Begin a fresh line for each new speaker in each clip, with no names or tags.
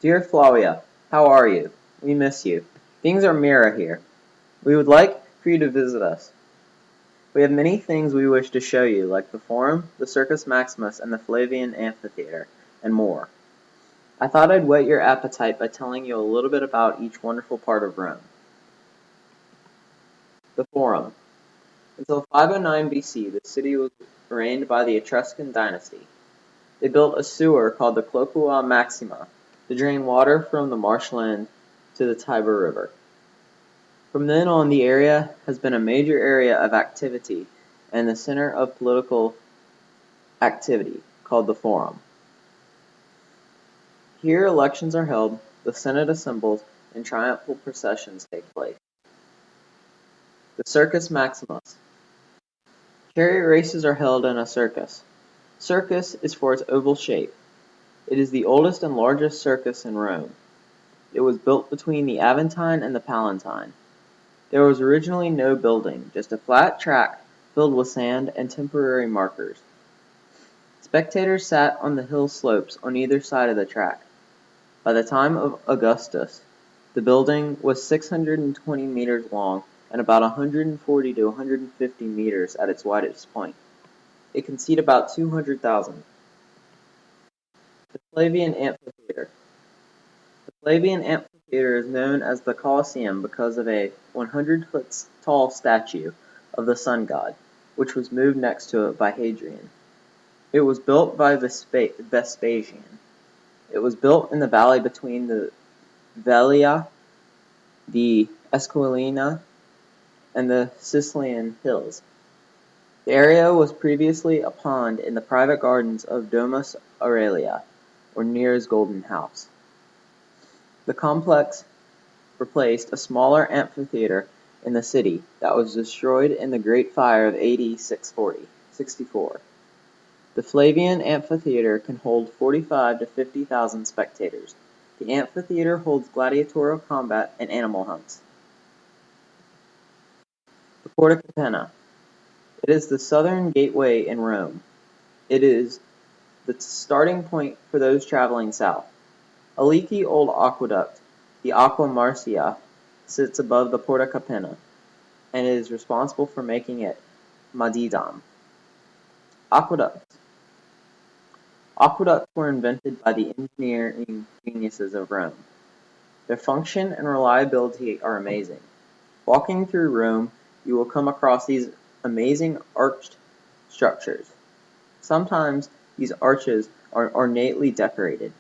Dear Flavia, how are you? We miss you. Things are Mira here. We would like for you to visit us. We have many things we wish to show you, like the Forum, the Circus Maximus, and the Flavian Amphitheater, and more. I thought I'd whet your appetite by telling you a little bit about each wonderful part of Rome. The Forum. Until 509 BC, the city was reigned by the Etruscan dynasty. They built a sewer called the Cloacua Maxima to drain water from the marshland to the Tiber River. From then on, the area has been a major area of activity and the center of political activity, called the Forum. Here elections are held, the Senate assembles, and triumphal processions take place. The Circus Maximus. Chariot races are held in a circus. Circus is for its oval shape. It is the oldest and largest circus in Rome. It was built between the Aventine and the Palatine. There was originally no building, just a flat track filled with sand and temporary markers. Spectators sat on the hill slopes on either side of the track. By the time of Augustus, the building was 620 meters long and about 140 to 150 meters at its widest point. It can seat about 200,000. The Flavian Amphitheater. The Flavian Amphitheater is known as the Colosseum because of a 100-foot tall statue of the sun god, which was moved next to it by Hadrian. It was built by Vespasian. It was built in the valley between the Velia, the Esquilina, and the Sicilian hills. The area was previously a pond in the private gardens of Domus Aurelia, or Nero's Golden House. The complex replaced a smaller amphitheater in the city that was destroyed in the Great Fire of AD 64. The Flavian Amphitheater can hold 45 to 50,000 spectators. The amphitheater holds gladiatorial combat and animal hunts. The Porta Capena. It is the southern gateway in Rome. It is the starting point for those traveling south. A leaky old aqueduct, the Aqua Marcia, sits above the Porta Capena, and is responsible for making it Madidam. Aqueducts. Aqueducts were invented by the engineering geniuses of Rome. Their function and reliability are amazing. Walking through Rome, you will come across these amazing arched structures. Sometimes these arches are ornately decorated.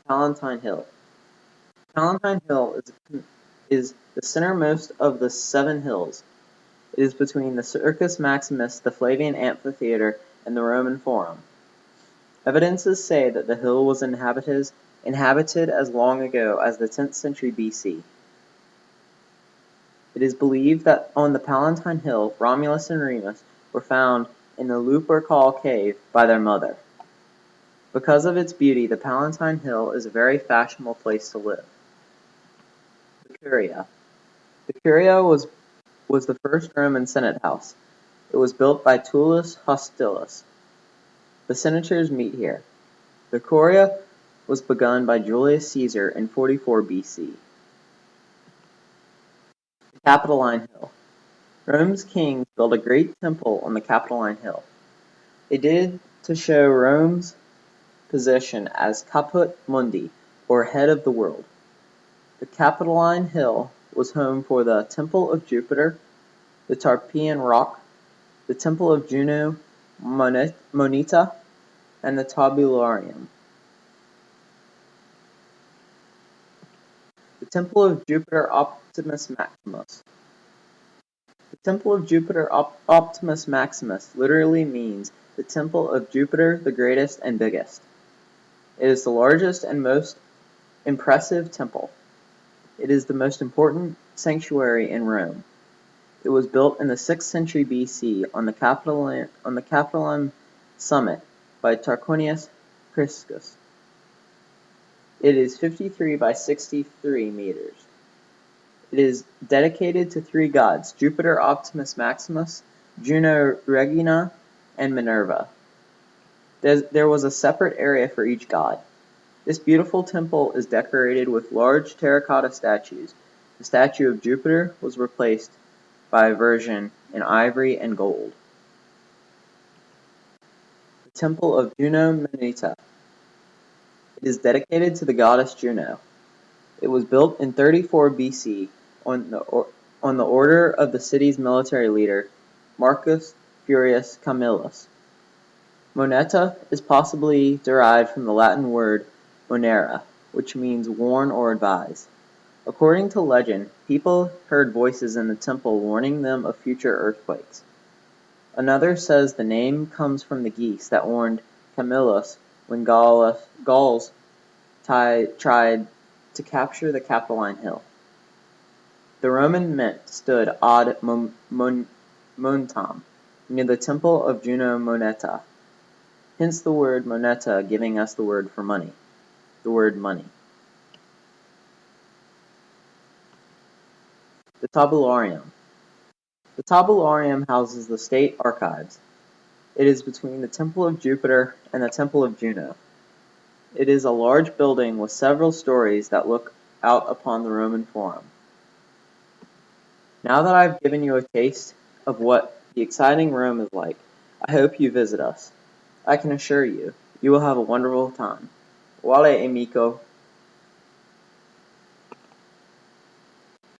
Palatine Hill. Palatine Hill is the centermost of the 7 hills. It is between the Circus Maximus, the Flavian Amphitheater, and the Roman Forum. Evidences say that the hill was inhabited as long ago as the 10th century BC. It is believed that on the Palatine Hill, Romulus and Remus were found in the Lupercal cave by their mother. Because of its beauty, the Palatine Hill is a very fashionable place to live. The Curia. The Curia was the first Roman Senate house. It was built by Tullus Hostilius. The senators meet here. The Curia was begun by Julius Caesar in 44 BC. The Capitoline Hill. Rome's kings built a great temple on the Capitoline Hill. They did to show Rome's position as Caput Mundi, or head of the world. The Capitoline Hill was home for the Temple of Jupiter, the Tarpeian Rock, the Temple of Juno Moneta, and the Tabularium. The Temple of Jupiter Optimus Maximus. The Temple of Jupiter Optimus Maximus literally means the Temple of Jupiter, the greatest and biggest. It is the largest and most impressive temple. It is the most important sanctuary in Rome. It was built in the 6th century BC on the Capitoline summit by Tarquinius Priscus. It is 53 by 63 meters. It is dedicated to 3 gods, Jupiter Optimus Maximus, Juno Regina, and Minerva. There was a separate area for each god. This beautiful temple is decorated with large terracotta statues. The statue of Jupiter was replaced by a version in ivory and gold. The Temple of Juno Moneta. It is dedicated to the goddess Juno. It was built in 34 BC on the order of the city's military leader, Marcus Furius Camillus. Moneta is possibly derived from the Latin word monere, which means warn or advise. According to legend, people heard voices in the temple warning them of future earthquakes. Another says the name comes from the geese that warned Camillus when Gauls tried to capture the Capitoline Hill. The Roman mint stood ad Monetam, near the temple of Juno Moneta, hence the word moneta giving us the word for money, the word money. The Tabularium. The Tabularium houses the state archives. It is between the Temple of Jupiter and the Temple of Juno. It is a large building with several stories that look out upon the Roman Forum. Now that I've given you a taste of what the exciting Rome is like, I hope you visit us. I can assure you, you will have a wonderful time. Wale amico.